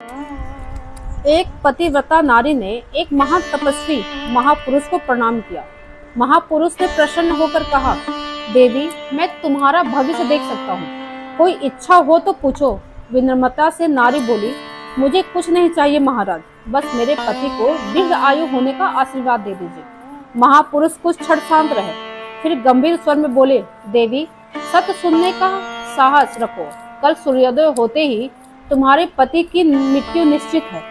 एक पतिव्रता नारी ने एक महान तपस्वी महापुरुष को प्रणाम किया। महापुरुष ने प्रसन्न होकर कहा, देवी, मैं तुम्हारा भविष्य देख सकता हूँ, कोई इच्छा हो तो पूछो। विनम्रता से नारी बोली, मुझे कुछ नहीं चाहिए महाराज, बस मेरे पति को दीर्घ आयु होने का आशीर्वाद दे दीजिए। महापुरुष कुछ क्षण शांत रहे, फिर गंभीर स्वर में बोले, देवी, सत्य सुनने का साहस रखो। कल सूर्योदय होते ही तुम्हारे पति की मृत्यु निश्चित है।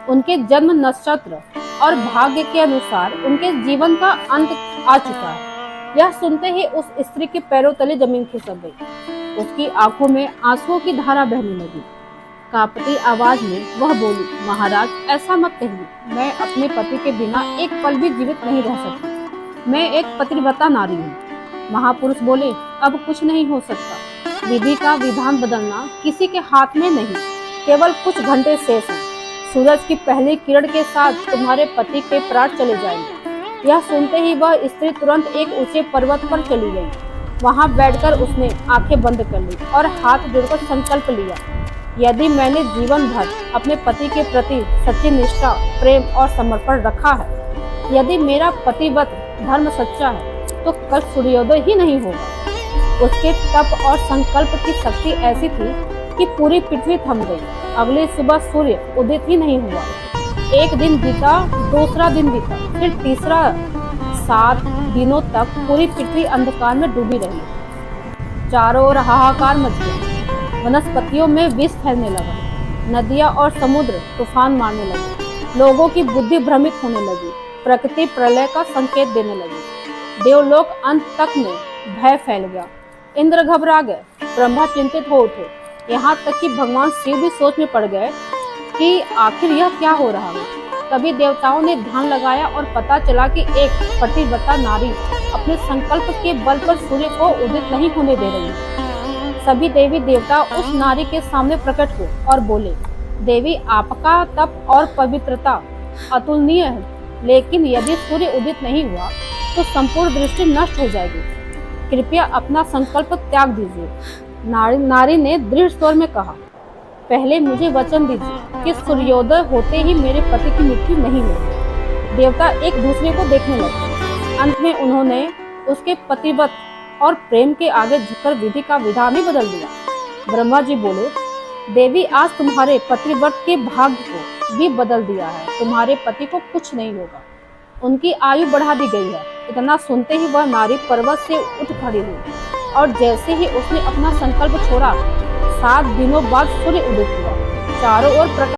उनके जन्म नक्षत्र और भाग्य के अनुसार उनके जीवन का अंत आ चुका है। यह सुनते ही उस स्त्री के पैरों तले जमीन खिसक गई। उसकी आंखों में आंसुओं की धारा बहने लगी। कांपती आवाज में वह बोली, महाराज, ऐसा मत कहिए, मैं अपने पति के बिना एक पल भी जीवित नहीं रह सकती। मैं एक पतिव्रता नारी हूँ। महापुरुष बोले, अब कुछ नहीं हो सकता। विधि का विधान बदलना किसी के हाथ में नहीं, केवल कुछ घंटे शेष हैं। सूरज की पहली किरण के साथ तुम्हारे पति के प्राण चले जाएंगे। यह सुनते ही वह स्त्री तुरंत एक ऊंचे पर्वत पर चली गई। वहां बैठकर उसने आंखें बंद कर ली और हाथ जोड़कर संकल्प लिया, यदि मैंने जीवन भर अपने पति के प्रति सच्ची निष्ठा, प्रेम और समर्पण रखा है, यदि मेरा पतिव्रत धर्म सच्चा है, तो कल सूर्योदय ही नहीं होगा। उसके तप और संकल्प की शक्ति ऐसी थी कि पूरी पृथ्वी थम गई। अगली सुबह सूर्य उदित ही नहीं हुआ। एक दिन बीता, दूसरा दिन बीता, फिर तीसरा। 7 दिनों तक पूरी पृथ्वी अंधकार में डूबी रही। चारों ओर हाहाकार मच गया। वनस्पतियों में विष फैलने लगा। नदियां और समुद्र तूफान मारने लगे। लोगों की बुद्धि भ्रमित होने लगी। प्रकृति प्रलय का संकेत देने लगी। देवलोक अंत तक में भय फैल गया। इंद्र घबरा गए, ब्रह्मा चिंतित हो उठे। यहाँ तक कि भगवान शिव भी सोच में पड़ गए कि आखिर यह क्या हो रहा है। तभी देवताओं ने ध्यान लगाया और पता चला कि एक पतिव्रता नारी अपने संकल्प के बल पर सूर्य को उदित नहीं होने दे रही है। सभी देवी देवता उस नारी के सामने प्रकट हुए और बोले, देवी, आपका तप और पवित्रता अतुलनीय है, लेकिन यदि सूर्य उदित नहीं हुआ तो संपूर्ण दृष्टि नष्ट हो जाएगी। कृपया अपना संकल्प त्याग दीजिए। नारी ने दृढ़ स्वर में कहा, पहले मुझे वचन दीजिए कि सूर्योदय होते ही मेरे पति की मृत्यु नहीं होगी। देवता एक दूसरे को देखने लगे। अंत में उन्होंने उसके पतिव्रत और प्रेम के आगे झुककर विधि का विधान ही बदल दिया। ब्रह्मा जी बोले, देवी, आज तुम्हारे पतिव्रत के भाग्य को भी बदल दिया है। तुम्हारे पति को कुछ नहीं होगा। उनकी आयु बढ़ा दी गई है। इतना सुनते ही वह नारी पर्वत से उठ खड़ी हुई और जैसे ही उसने अपना संकल्प छोड़ा, 7 दिनों बाद सूर्य उदित हुआ। चारों ओर प्रकाश